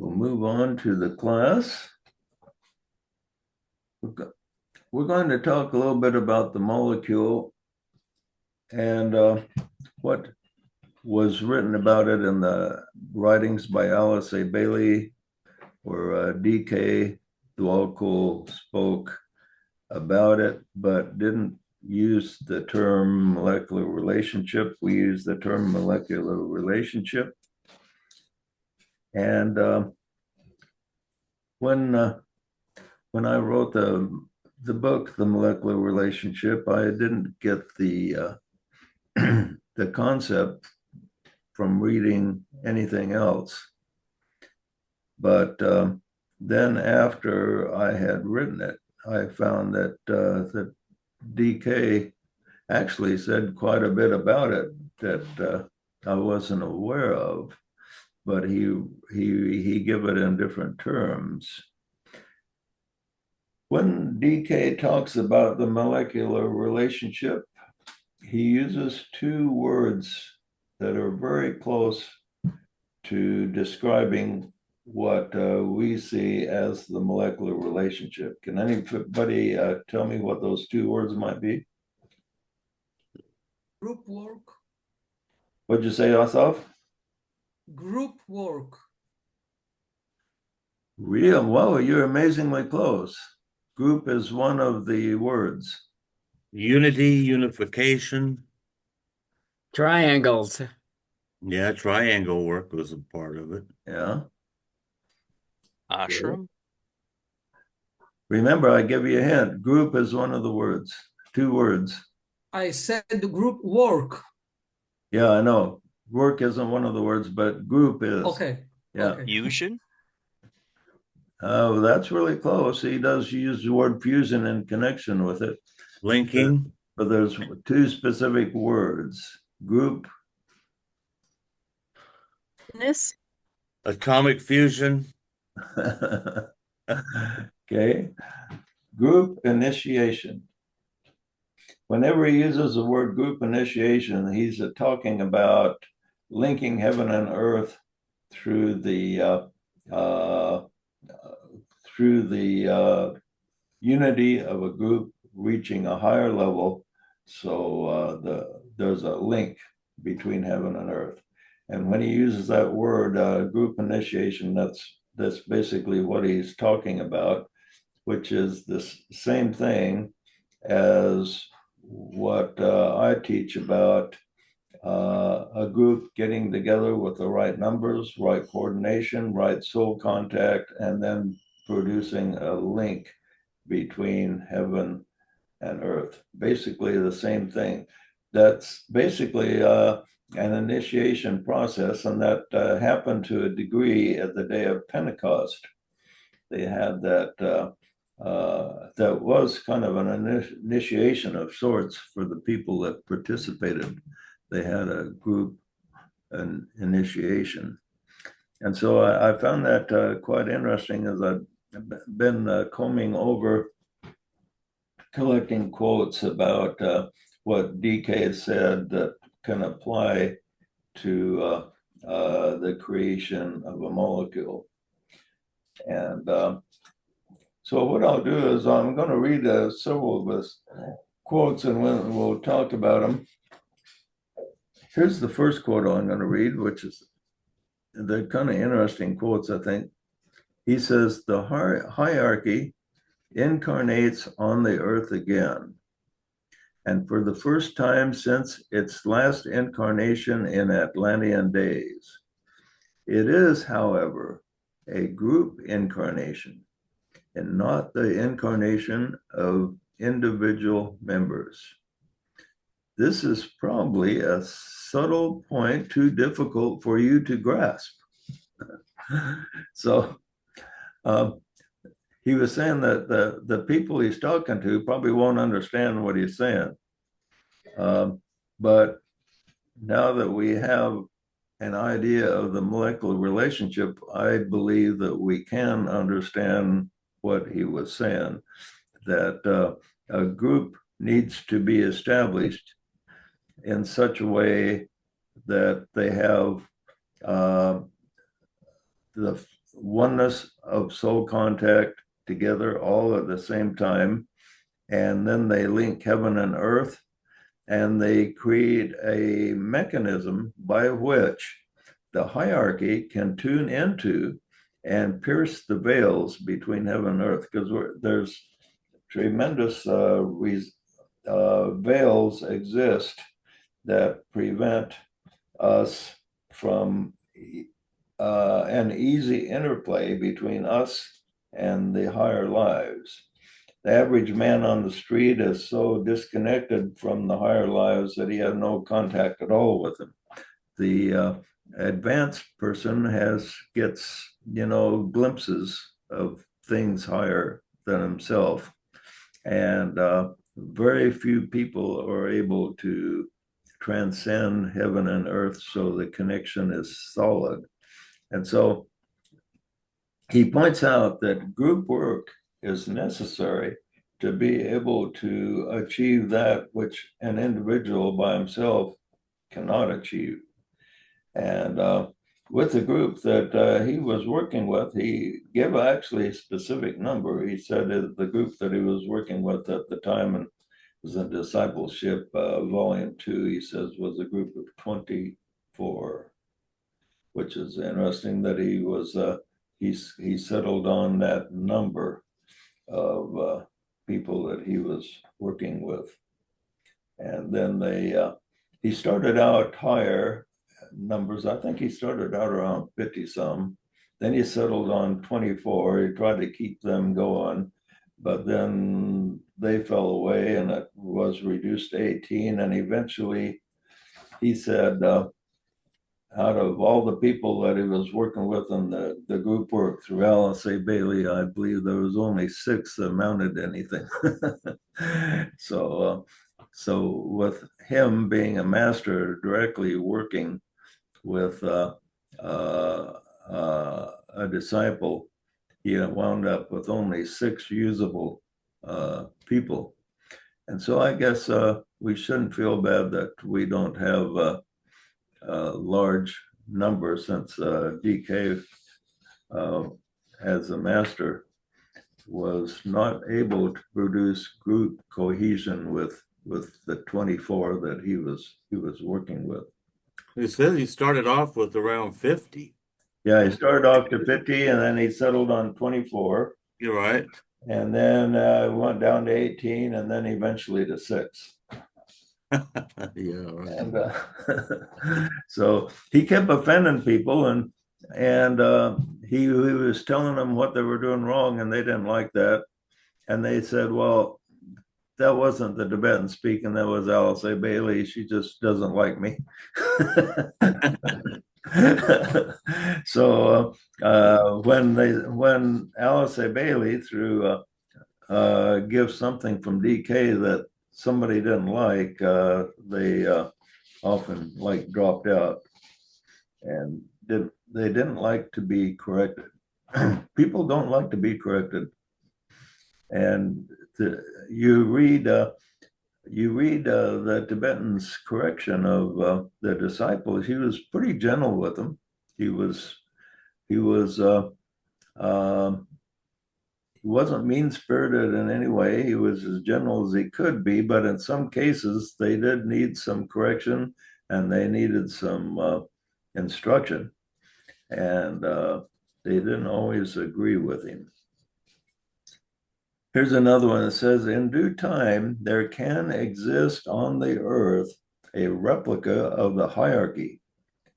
We'll move on to the class. We're going to talk a little bit about the molecule and what was written about it in the writings by Alice A. Bailey, where D.K. Dwalkool spoke about it, but didn't use the term molecular relationship. We use the term molecular relationship. And when I wrote the book, The Molecular Relationship, I didn't get the the concept from reading anything else. But then after I had written it, I found that that DK actually said quite a bit about it that I wasn't aware of, but he gave it in different terms. When DK talks about the molecular relationship, he uses two words that are very close to describing what we see as the molecular relationship. Can anybody tell me what those two words might be? Group work. What'd you say, Asaf? Group work. Real, well, you're amazingly close. Group is one of the words. Unity, unification. Triangles. Yeah, triangle work was a part of it. Yeah. Ashram. Remember, I give you a hint. Group is one of the words. Two words. I said group work. Yeah, I know. Work isn't one of the words, but group is. Okay. Yeah. Okay. Fusion. Oh, that's really close. He does use the word fusion in connection with it. Linking. But there's two specific words. Group. Atomic fusion. Okay. Group initiation. Whenever he uses the word group initiation, he's talking about linking heaven and earth through the unity of a group reaching a higher level. So there's a link between heaven and earth. And when he uses that word group initiation, that's basically what he's talking about, which is this same thing as what I teach about a group getting together with the right numbers, right coordination, right soul contact, and then producing a link between heaven and earth. Basically the same thing. That's basically an initiation process, and that happened to a degree at the day of Pentecost. They had that that was kind of an initiation of sorts for the people that participated. They had a group an initiation. And so I found that quite interesting as I've been combing over, collecting quotes about what DK said that can apply to the creation of a molecule. And so what I'll do is I'm going to read several of his quotes and we'll talk about them. Here's the first quote I'm going to read, which is the kind of interesting quotes, I think. He says, the hierarchy incarnates on the earth again. And for the first time since its last incarnation in Atlantean days. It is, however, a group incarnation and not the incarnation of individual members. This is probably a subtle point too difficult for you to grasp. So he was saying that the people he's talking to probably won't understand what he's saying. But now that we have an idea of the molecular relationship, I believe that we can understand what he was saying, that a group needs to be established in such a way that they have the oneness of soul contact together all at the same time. And then they link heaven and earth, and they create a mechanism by which the hierarchy can tune into and pierce the veils between heaven and earth, because there's tremendous veils exist that prevent us from an easy interplay between us and the higher lives. The average man on the street is so disconnected from the higher lives that he has no contact at all with them. The advanced person gets glimpses of things higher than himself, and very few people are able to transcend heaven and earth, so the connection is solid. And so he points out that group work is necessary to be able to achieve that which an individual by himself cannot achieve. And with the group that he was working with, he gave actually a specific number. He said that the group that he was working with at the time, and was in Discipleship Volume 2, he says, was a group of 24, which is interesting that he was he settled on that number of people that he was working with. And then he started out higher numbers. I think he started out around 50 some. Then he settled on 24. He tried to keep them going, but then they fell away and it was reduced to 18. And eventually he said, out of all the people that he was working with in the group work through Alice A. Bailey, I believe there was only 6 that amounted to anything. So with him being a master directly working with a disciple, he wound up with only 6 usable people. And so I guess we shouldn't feel bad that we don't have large number, since DK as a master was not able to produce group cohesion with the 24 that he was working with. He says he started off with around 50. Yeah, he started off to 50 and then he settled on 24. You're right. And then went down to 18 and then eventually to 6. Yeah, right. And so he kept offending people, and he was telling them what they were doing wrong, and they didn't like that. And they said, well, that wasn't the Tibetan speaking, that was Alice A. Bailey. She just doesn't like me. So when Alice A. Bailey through gives something from DK that somebody didn't like, they often dropped out, and they didn't like to be corrected. People don't like to be corrected. And you read the Tibetan's correction of the disciples. He was pretty gentle with them. He wasn't mean-spirited in any way. He was as gentle as he could be, but in some cases they did need some correction and they needed some instruction, and they didn't always agree with him. Here's another one that says, in due time, there can exist on the earth a replica of the hierarchy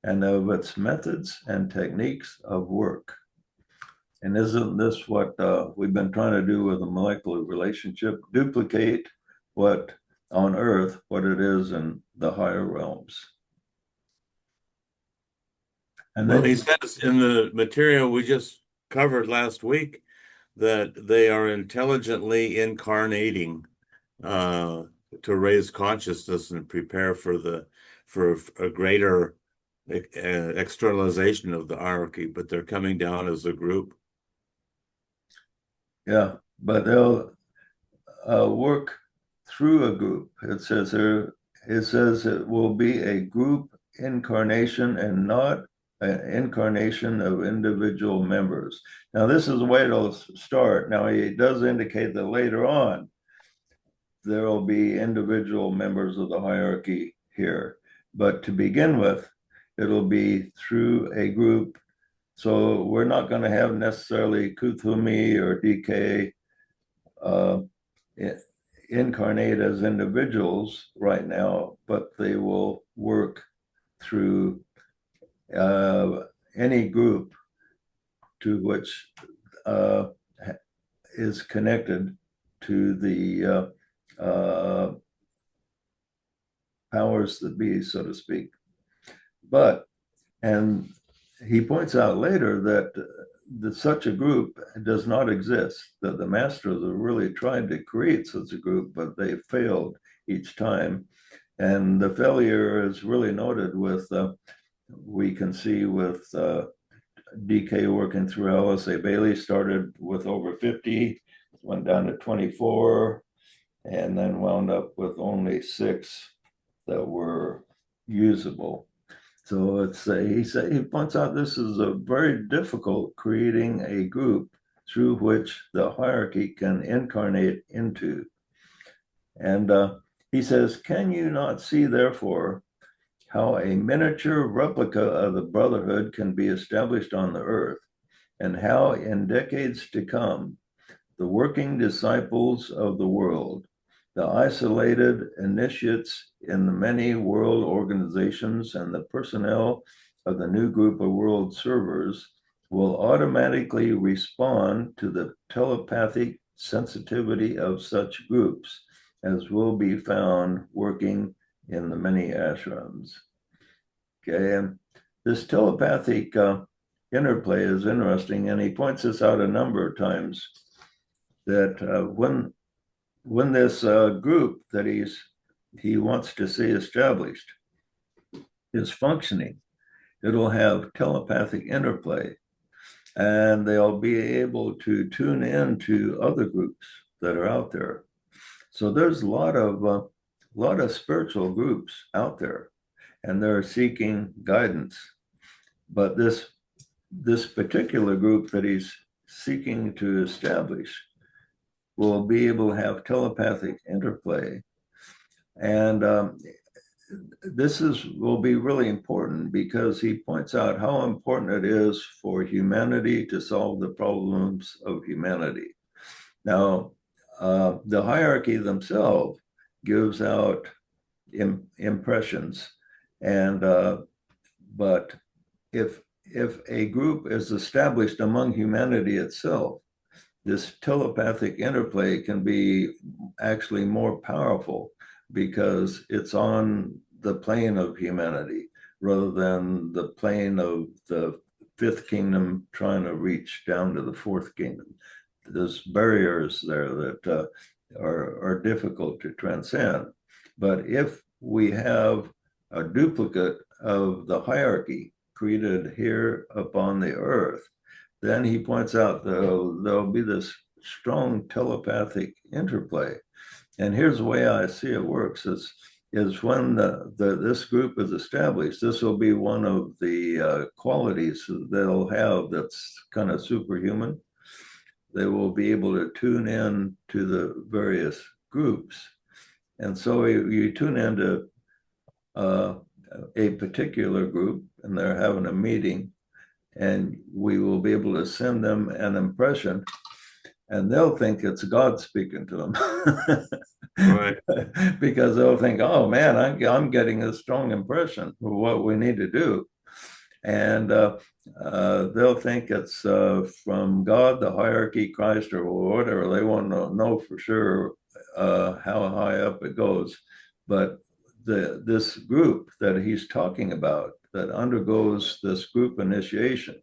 and of its methods and techniques of work. And isn't this what we've been trying to do with a molecular relationship? Duplicate what on earth, what it is in the higher realms. And Well, then he says in the material we just covered last week that they are intelligently incarnating to raise consciousness and prepare for a greater externalization of the hierarchy, but they're coming down as a group. yeah, but they'll work through a group. It says it will be a group incarnation and not incarnation of individual members. Now, this is the way it'll start. Now, he does indicate that later on, there will be individual members of the hierarchy here. But to begin with, it'll be through a group. So we're not going to have necessarily Kuthumi or DK incarnate as individuals right now, but they will work through any group to which is connected to the powers that be, so to speak. And he points out later that such a group does not exist, that the masters have really tried to create such a group, but they failed each time. And the failure is really noted with, we can see with DK working through LSA Bailey, started with over 50, went down to 24, and then wound up with only 6 that were usable. So he points out this is a very difficult creating a group through which the hierarchy can incarnate into. And he says, can you not see, therefore, how a miniature replica of the brotherhood can be established on the earth, and how in decades to come, the working disciples of the world, the isolated initiates in the many world organizations, and the personnel of the new group of world servers will automatically respond to the telepathic sensitivity of such groups as will be found working in the many ashrams. Okay, and this telepathic interplay is interesting, and he points this out a number of times, that when this group that he wants to see established is functioning, it'll have telepathic interplay, and they'll be able to tune in to other groups that are out there. So there's a lot of spiritual groups out there, and they're seeking guidance. But this particular group that he's seeking to establish will be able to have telepathic interplay. And this will be really important, because he points out how important it is for humanity to solve the problems of humanity. Now, the hierarchy themselves gives out impressions, and but if a group is established among humanity itself, this telepathic interplay can be actually more powerful, because it's on the plane of humanity rather than the plane of the 5th kingdom trying to reach down to the 4th kingdom. There's barriers there that are difficult to transcend. But if we have a duplicate of the hierarchy created here upon the earth, then he points out there'll be this strong telepathic interplay. And here's the way I see it works is when this group is established, this will be one of the qualities they'll have that's kind of superhuman. They will be able to tune in to the various groups. And so you tune into a particular group, and they're having a meeting, and we will be able to send them an impression, and they'll think it's God speaking to them. Right. Because they'll think, oh man, I'm getting a strong impression of what we need to do. And they'll think it's from God, the hierarchy, Christ, or whatever. They want to know for sure how high up it goes. But this group that he's talking about, that undergoes this group initiation,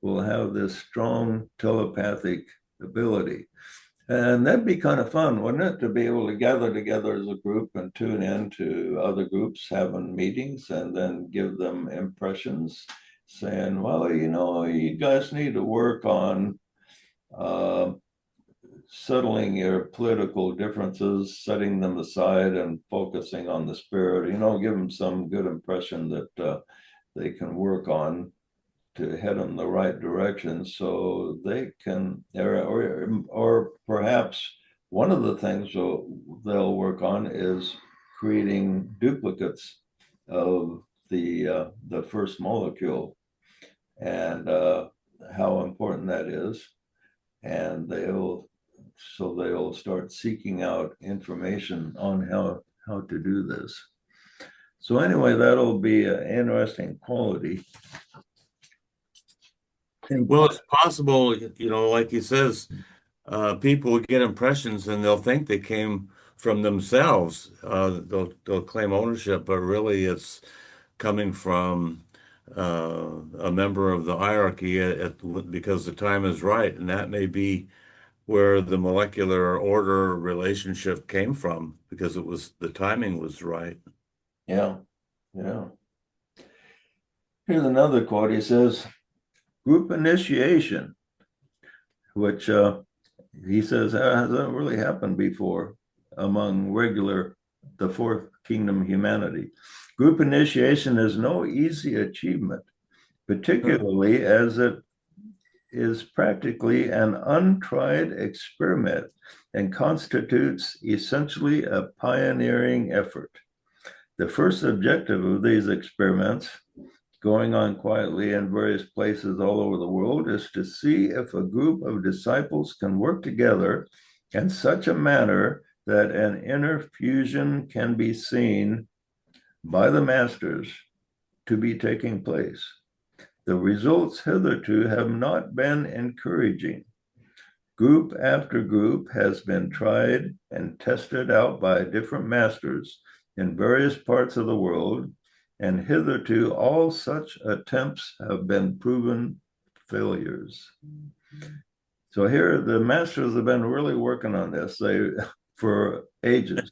will have this strong telepathic ability. And that'd be kind of fun, wouldn't it, to be able to gather together as a group and tune in to other groups having meetings, and then give them impressions saying, well, you guys need to work on settling your political differences, setting them aside and focusing on the spirit, give them some good impression that they can work on. to head them the right direction so they can, or perhaps one of the things they'll work on is creating duplicates of the first molecule and how important that is. And they'll start seeking out information on how to do this. So anyway, that'll be an interesting quality. Well, it's possible, like he says, people will get impressions and they'll think they came from themselves. They'll claim ownership, but really it's coming from a member of the hierarchy because the time is right, and that may be where the molecular order relationship came from because the timing was right. Yeah. Here's another quote. He says, "Group initiation," which he says hasn't really happened before among the fourth kingdom humanity. "Group initiation is no easy achievement, particularly as it is practically an untried experiment and constitutes essentially a pioneering effort. The first objective of these experiments, going on quietly in various places all over the world, is to see if a group of disciples can work together in such a manner that an inner fusion can be seen by the masters to be taking place. The results hitherto have not been encouraging. Group after group has been tried and tested out by different masters in various parts of the world, and hitherto all such attempts have been proven failures." So here the masters have been really working on this for ages,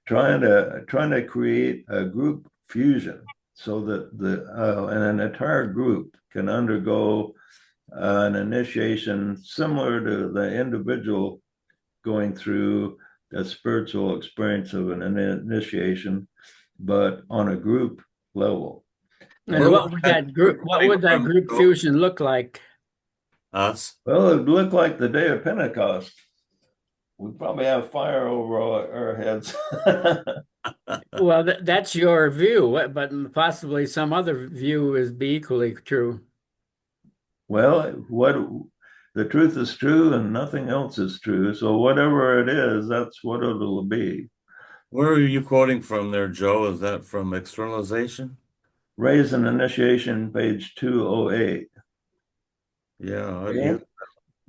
trying to create a group fusion so that an entire group can undergo an initiation similar to the individual going through a spiritual experience of an initiation, but on a group level. And what would that group fusion look like? Us? Well, it would look like the day of Pentecost. We probably have fire over our heads. Well, that's your view, but possibly some other view is be equally true. Well, the truth is true and nothing else is true. So whatever it is, that's what it'll be. Where are you quoting from there, Joe? Is that from Externalization? Raise an Initiation, page 208. Yeah. Okay.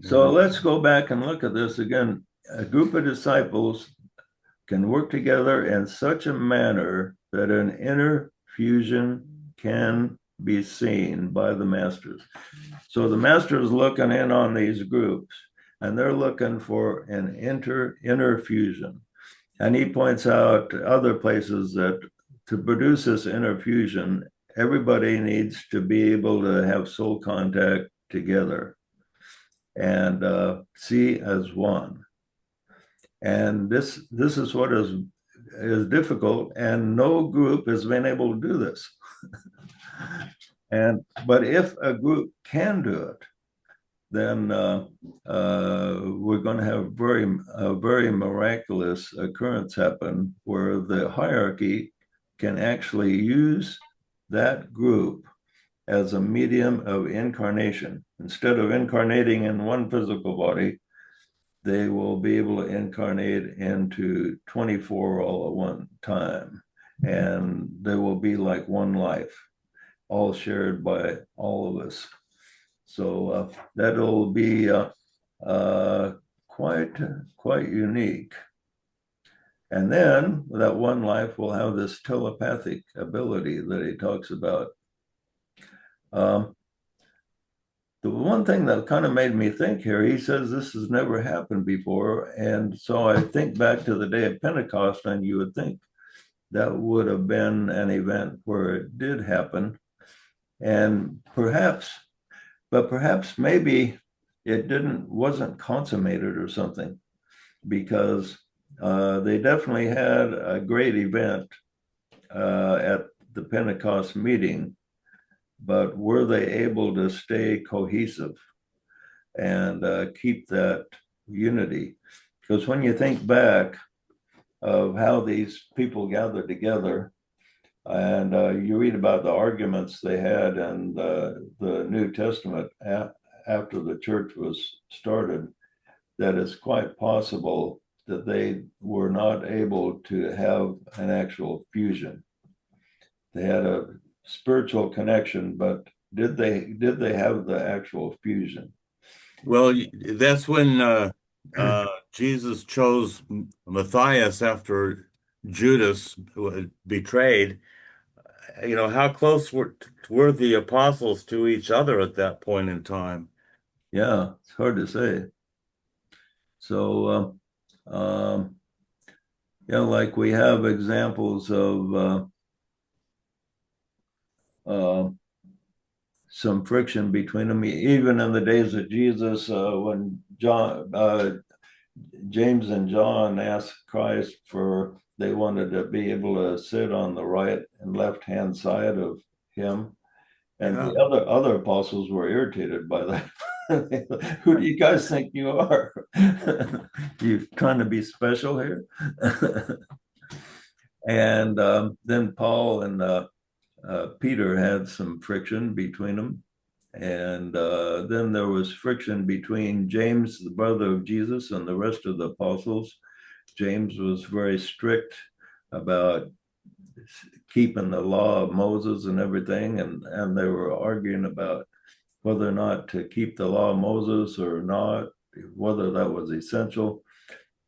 So let's go back and look at this again. A group of disciples can work together in such a manner that an inner fusion can be seen by the masters. So the masters looking in on these groups, and they're looking for an inner fusion. And he points out other places that to produce this inner fusion, everybody needs to be able to have soul contact together and see as one. And this is what is difficult, and no group has been able to do this. But if a group can do it, then we're going to have a very miraculous occurrence happen where the hierarchy can actually use that group as a medium of incarnation. Instead of incarnating in one physical body, they will be able to incarnate into 24 all at one time. And they will be like one life, all shared by all of us. So that'll be quite unique. And then that one life will have this telepathic ability that he talks about. The one thing that kind of made me think here, he says this has never happened before. And so I think back to the day of Pentecost, and you would think that would have been an event where it did happen. And perhaps maybe it wasn't consummated or something, because they definitely had a great event at the Pentecost meeting. but were they able to stay cohesive and keep that unity? Because when you think back of how these people gathered together, and you read about the arguments they had in the New Testament after the church was started, that it's quite possible that they were not able to have an actual fusion. They had a spiritual connection, but did they have the actual fusion? Well, that's when Jesus chose Matthias after Judas betrayed. You know, how close were the apostles to each other at that point in time? Yeah, it's hard to say. So, yeah, like we have examples of some friction between them, even in the days of Jesus, when James and John asked Christ for, they wanted to be able to sit on the right and left hand side of him. And Yeah. the other apostles were irritated by that. Who do you guys think you are? You trying to be special here? And then Paul and Peter had some friction between them. And then there was friction between James, the brother of Jesus, and the rest of the apostles. James was very strict about keeping the law of Moses and everything, and they were arguing about whether or not to keep the law of Moses or not, whether that was essential.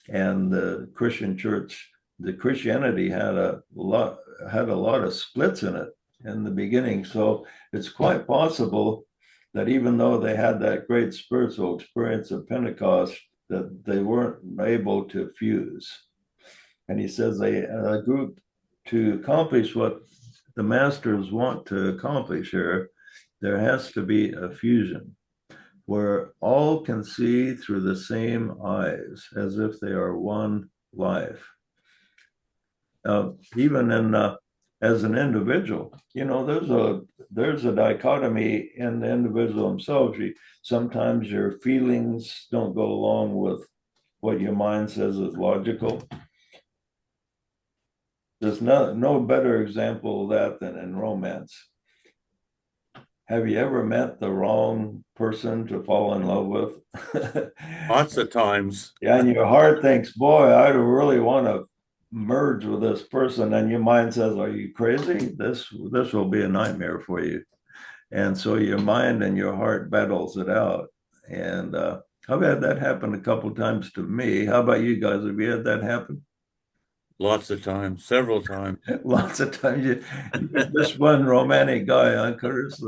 And the Christian church, the Christianity had a lot of splits in it in the beginning. So it's quite possible that even though they had that great spiritual experience of Pentecost, that they weren't able to fuse. And he says a group, to accomplish what the masters want to accomplish here, there has to be a fusion where all can see through the same eyes as if they are one life. Even in as an individual, you know, there's a dichotomy in the individual himself. Sometimes your feelings don't go along with what your mind says is logical. There's no better example of that than in romance. Have you ever met the wrong person to fall in love with? Lots of times. Yeah, and your heart thinks, boy, I really want to merge with this person, and your mind says, are you crazy? This will be a nightmare for you. And so your mind and your heart battles it out. And I've had that happen a couple times to me. How about you guys? Have you had that happen? Lots of times, several times. Lots of times. You're just one romantic guy, huh, Curtis?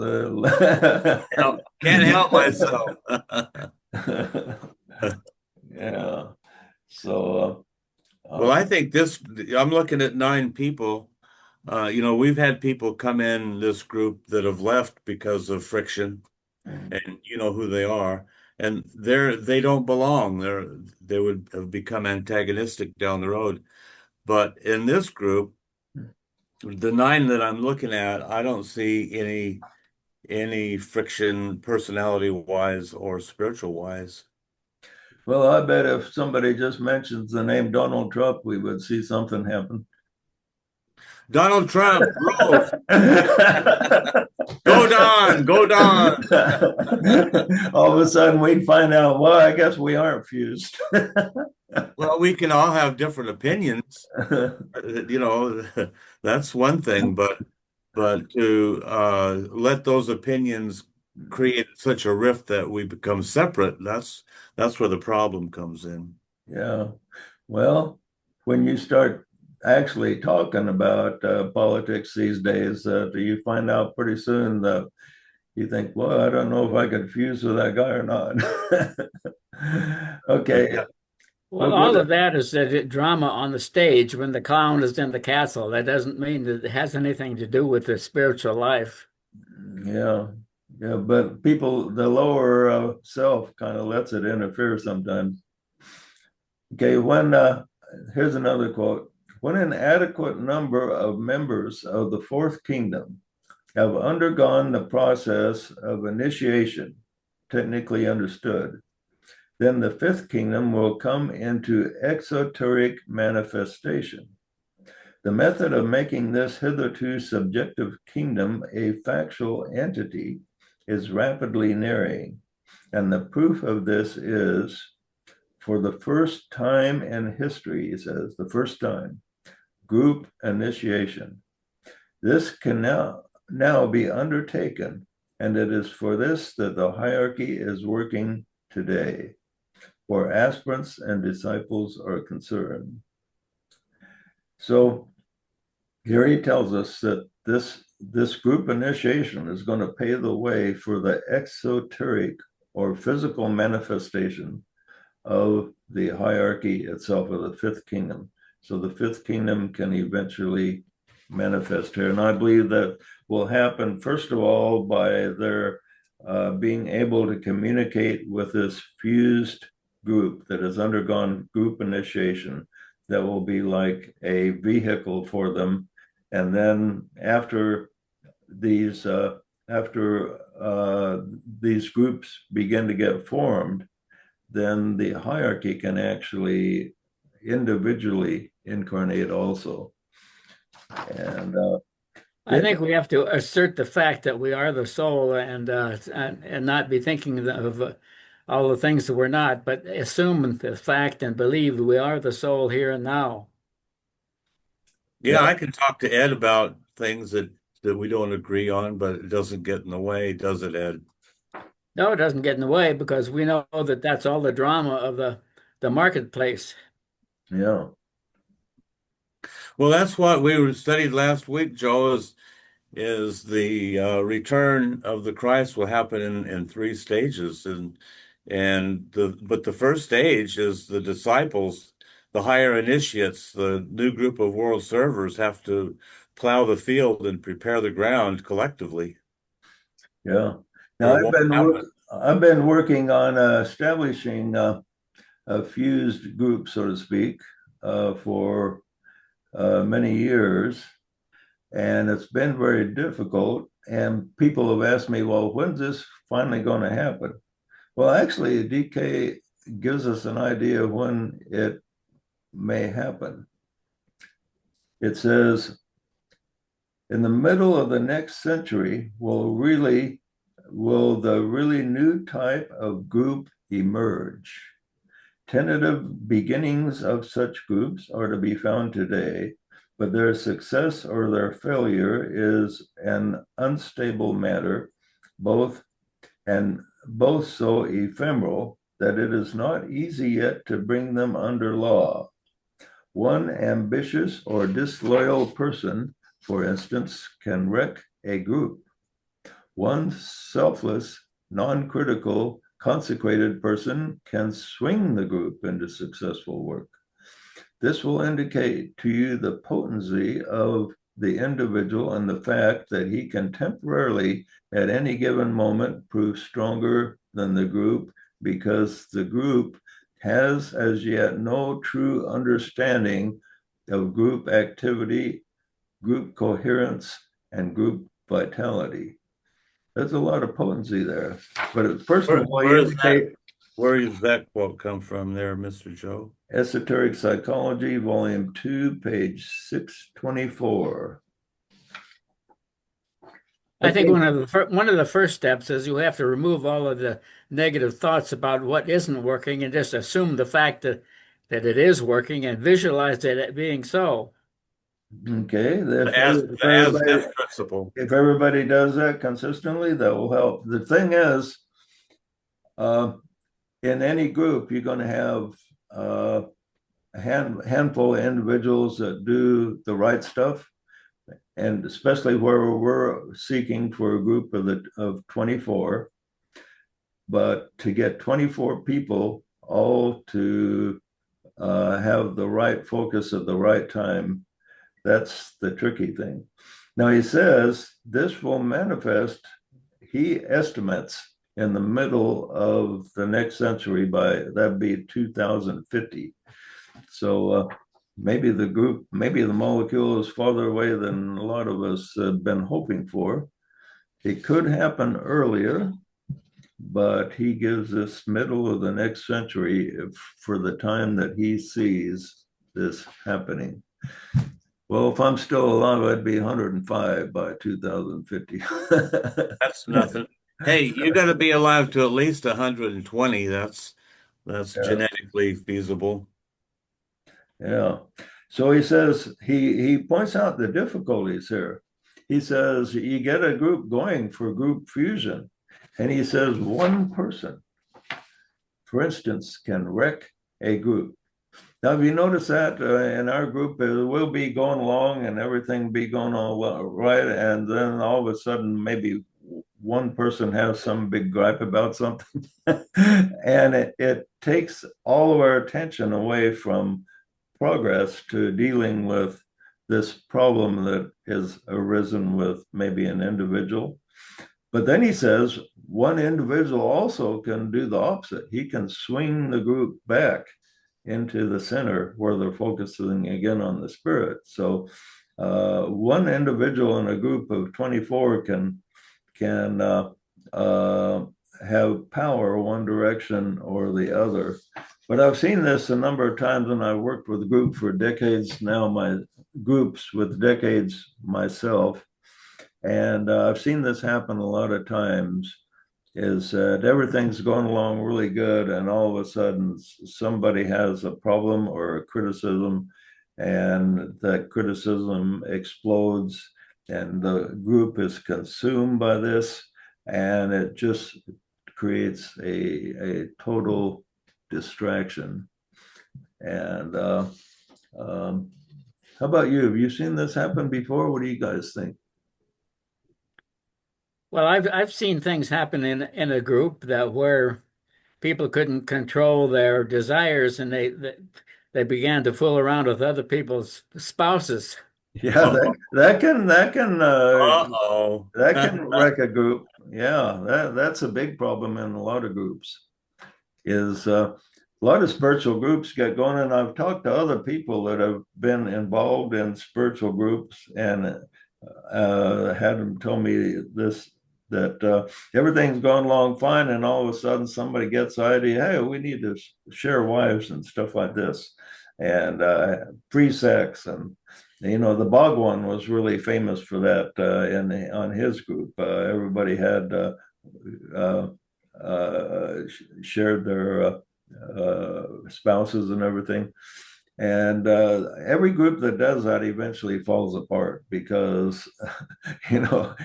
Can't help myself. Yeah. So, Well, I think I'm looking at 9 people. You know, we've had people come in this group that have left because of friction, and you know who they are, and they don't belong. They would have become antagonistic down the road. But in this group, the 9 that I'm looking at, I don't see any friction personality wise or spiritual wise. well, I bet if somebody just mentions the name Donald Trump, we would see something happen. Donald Trump, growth. Go Don, go Don. All of a sudden we'd find out, well, I guess we aren't fused. Well, we can all have different opinions. You know, that's one thing, but to let those opinions create such a rift that we become separate, that's where the problem comes in. Yeah. Well, when you start actually talking about politics these days, you find out pretty soon that you think, well, I don't know if I could fuse with that guy or not. Okay. Well, all of that is drama on the stage when the clown is in the castle. That doesn't mean that it has anything to do with the spiritual life. Yeah. Yeah. But people, the lower self kind of lets it interfere sometimes. Okay. Here's another quote. When an adequate number of members of the fourth kingdom have undergone the process of initiation, technically understood, then the fifth kingdom will come into exoteric manifestation. The method of making this hitherto subjective kingdom a factual entity is rapidly nearing, and the proof of this is, for the first time in history, he says, the first time, group initiation. This can now be undertaken, and it is for this that the hierarchy is working today, where aspirants and disciples are concerned. So here he tells us that this group initiation is going to pave the way for the exoteric or physical manifestation of the hierarchy itself, of the fifth kingdom. So the fifth kingdom can eventually manifest here. And I believe that will happen, first of all, by their being able to communicate with this fused group that has undergone group initiation, that will be like a vehicle for them. And then after these groups begin to get formed, then the hierarchy can actually individually incarnate also. And I think we have to assert the fact that we are the soul, and not be thinking of all the things that we're not, but assume the fact and believe we are the soul here and now. Yeah, I can talk to Ed about things that we don't agree on, but it doesn't get in the way, does it, Ed? No, it doesn't get in the way, because we know that that's all the drama of the marketplace. yeah, Well, that's what we studied last week, Joe, is the return of the Christ will happen in three stages, but the first stage is the disciples, the higher initiates, the new group of world servers have to plow the field and prepare the ground collectively. yeah. Now I've been working on establishing a fused group, so to speak, for many years, and it's been very difficult. And people have asked me, well, when's this finally going to happen? Well, actually, DK gives us an idea of when it may happen. It says, in the middle of the next century will the really new type of group emerge. Tentative beginnings of such groups are to be found today, but their success or their failure is an unstable matter, both so ephemeral that it is not easy yet to bring them under law. One ambitious or disloyal person, for instance, can wreck a group. One selfless, non-critical, consecrated person can swing the group into successful work. This will indicate to you the potency of the individual and the fact that he can temporarily, at any given moment, prove stronger than the group, because the group has as yet no true understanding of group activity, group coherence, and group vitality. There's a lot of potency there. But first of all, where does that quote come from there, Mr. Joe? Esoteric Psychology, Volume 2, page 624. I think one of the first steps is you have to remove all of the negative thoughts about what isn't working, and just assume the fact that it is working and visualize it being so. Okay, As principle. If everybody does that consistently, that will help. The thing is, in any group, you're going to have a handful of individuals that do the right stuff, and especially where we're seeking for a group of 24. But to get 24 people all to have the right focus at the right time, that's the tricky thing. Now, he says this will manifest, he estimates, in the middle of the next century, by that'd be 2050. So maybe the molecule is farther away than a lot of us have been hoping for. it could happen earlier, but he gives us middle of the next century for the time that he sees this happening. Well, if I'm still alive, I'd be 105 by 2050. That's nothing. Hey, you got to be alive to at least 120. That's Yeah. genetically feasible. Yeah. So he says, he points out the difficulties here. He says you get a group going for group fusion, and he says one person, for instance, can wreck a group. Now, have you noticed that in our group, we'll be going along and everything be going all right, and then all of a sudden, maybe one person has some big gripe about something, and it takes all of our attention away from progress to dealing with this problem that has arisen with maybe an individual. But then he says one individual also can do the opposite. He can swing the group back into the center where they're focusing again on the spirit. So one individual in a group of 24 can have power one direction or the other. But I've seen this a number of times, and I've worked with a group for decades now, my groups with decades myself. And I've seen this happen a lot of times, is that everything's going along really good, and all of a sudden somebody has a problem or a criticism, and that criticism explodes, and the group is consumed by this, and it just creates a total distraction. And how about you? Have you seen this happen before? What do you guys think? Well, I've seen things happen in a group that where people couldn't control their desires, and they began to fool around with other people's spouses. Yeah, that can wreck a group. Yeah, that's a big problem in a lot of groups. Is a lot of spiritual groups get going, and I've talked to other people that have been involved in spiritual groups and had them tell me this, that everything's going along fine, and all of a sudden somebody gets the idea, hey, we need to share wives and stuff like this, and free sex, and the Bhagwan was really famous for that on his group. Everybody had shared their spouses and everything. And every group that does that eventually falls apart because, you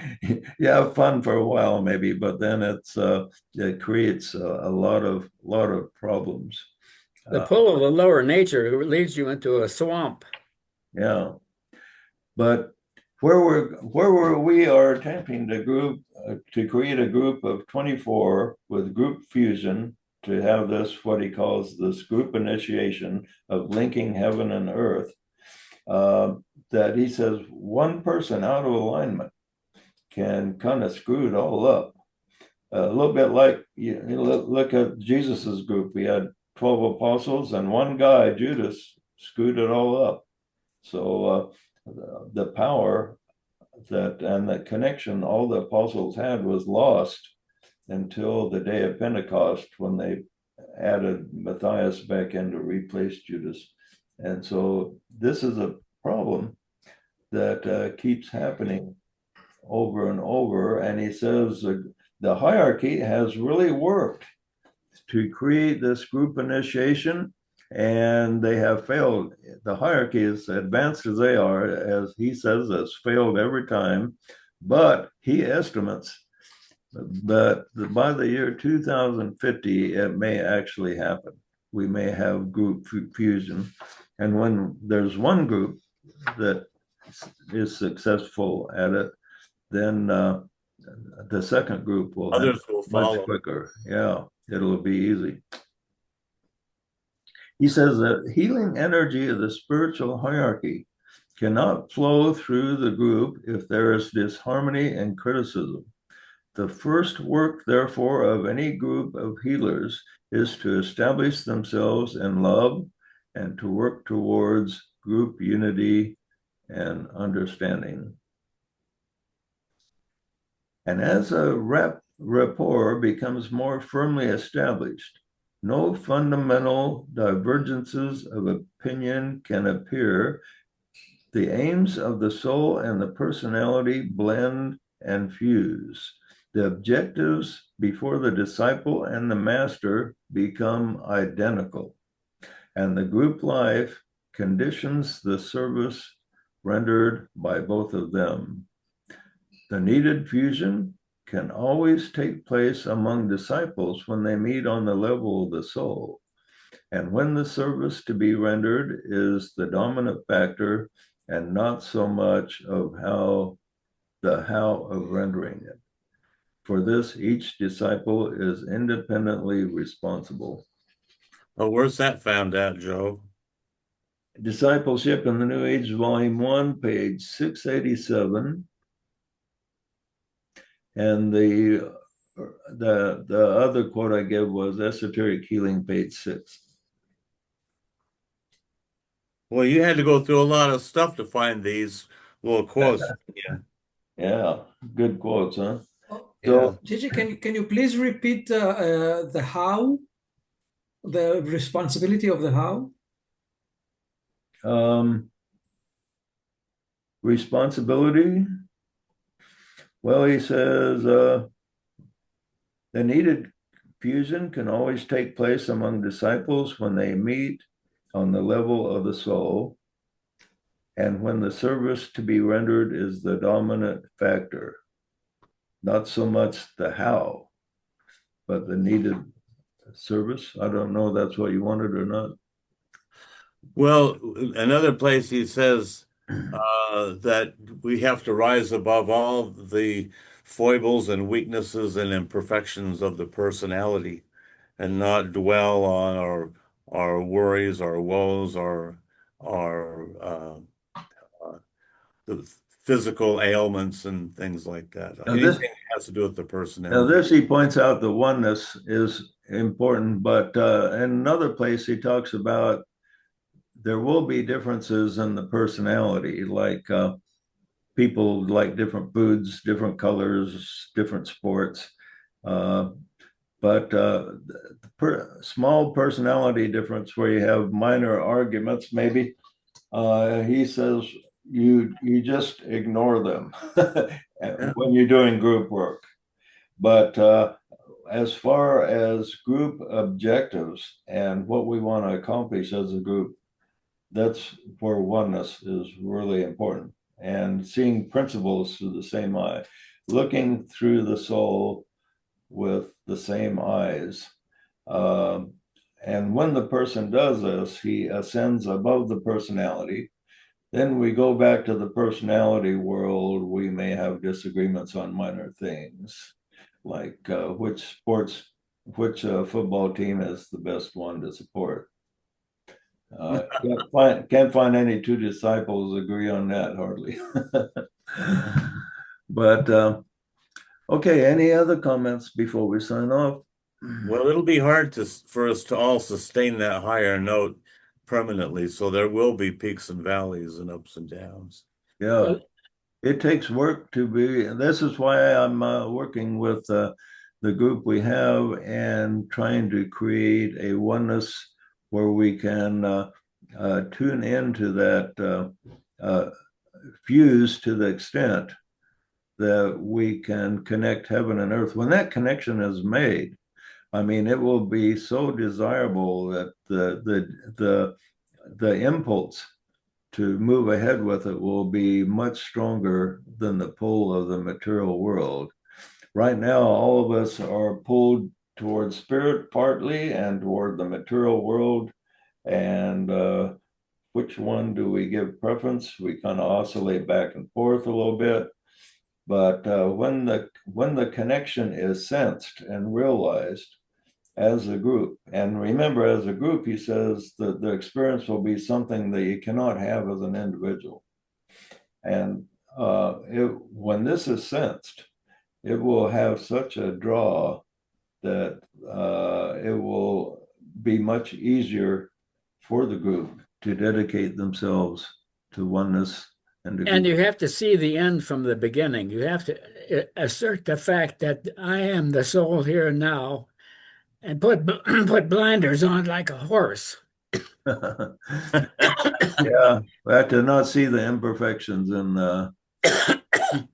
have fun for a while maybe, but then it creates a lot of problems. The pull of the lower nature leads you into a swamp. Yeah, but where we are attempting to create a group of 24 with group fusion, to have this, what he calls this group initiation of linking heaven and earth, that he says one person out of alignment can kind of screw it all up. A little bit like, look at Jesus's group. We had 12 apostles, and one guy, Judas, screwed it all up. So the power and the connection all the apostles had was lost until the day of Pentecost, when they added Matthias back in to replace Judas. And so this is a problem that keeps happening over and over. And he says the hierarchy has really worked to create this group initiation, and they have failed. The hierarchy, as advanced as they are, as he says, has failed every time. But he estimates that by the year 2050, it may actually happen. We may have group fusion. And when there's one group that is successful at it, then the second group will Others will follow much quicker. Yeah, it'll be easy. He says that healing energy of the spiritual hierarchy cannot flow through the group if there is disharmony and criticism. The first work, therefore, of any group of healers is to establish themselves in love and to work towards group unity and understanding. And as a rapport becomes more firmly established, no fundamental divergences of opinion can appear. The aims of the soul and the personality blend and fuse. The objectives before the disciple and the master become identical. And the group life conditions the service rendered by both of them. The needed fusion can always take place among disciples when they meet on the level of the soul. And when the service to be rendered is the dominant factor and not so much of the how of rendering it. For this, each disciple is independently responsible. Oh, where's that found out, Joe? Discipleship in the New Age, Volume 1, page 687. And the other quote I gave was Esoteric Healing, page 6. Well, you had to go through a lot of stuff to find these little quotes. Yeah. Yeah, good quotes, huh? So, Gigi, can you please repeat the how, the responsibility of the how? Responsibility. Well, he says the needed fusion can always take place among disciples when they meet on the level of the soul, and when the service to be rendered is the dominant factor. Not so much the how, but the needed service. I don't know if that's what you wanted or not. Well, another place he says that we have to rise above all the foibles and weaknesses and imperfections of the personality and not dwell on our worries, our woes, our the physical ailments and things like that. Anything that has to do with the personality. Now, this he points out the oneness is important, but in another place he talks about there will be differences in the personality, like people like different foods, different colors, different sports. But small personality difference where you have minor arguments, maybe, he says you just ignore them when you're doing group work. But as far as group objectives and what we want to accomplish as a group, that's where oneness is really important. And seeing principles through the same eye, looking through the soul with the same eyes. And when the person does this, he ascends above the personality. Then we go back to the personality world. We may have disagreements on minor things, like which football team is the best one to support. Can't find any two disciples agree on that hardly. But okay, any other comments before we sign off? Well, it'll be hard for us to all sustain that higher note permanently, so there will be peaks and valleys and ups and downs. Yeah, it takes work to be, and this is why I'm working with the group we have and trying to create a oneness where we can tune into that fuse to the extent that we can connect heaven and earth. When that connection is made, I mean, it will be so desirable that the impulse to move ahead with it will be much stronger than the pull of the material world. Right now, all of us are pulled toward spirit partly and toward the material world. And which one do we give preference? We kind of oscillate back and forth a little bit. But when the connection is sensed and realized as a group, and remember, as a group, he says that the experience will be something that you cannot have as an individual. And when this is sensed, it will have such a draw that it will be much easier for the group to dedicate themselves to oneness And you have to see the end from the beginning. You have to assert the fact that I am the soul here and now, and put put blinders on like a horse. Yeah, but to not see the imperfections in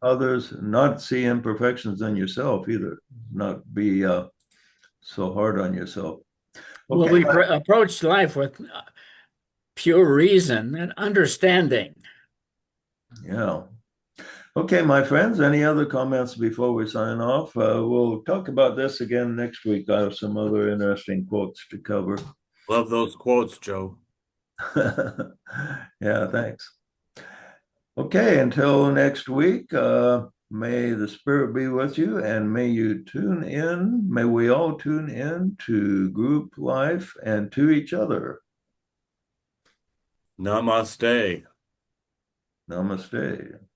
others, not see imperfections in yourself either, not be so hard on yourself. Well, Okay, we approach life with pure reason and understanding. yeah. Okay, my friends, any other comments before we sign off? We'll talk about this again next week. I have some other interesting quotes to cover. Love those quotes, Joe. Yeah, thanks. Okay, until next week, may the Spirit be with you, and may you tune in, may we all tune in to group life and to each other. Namaste. Namaste.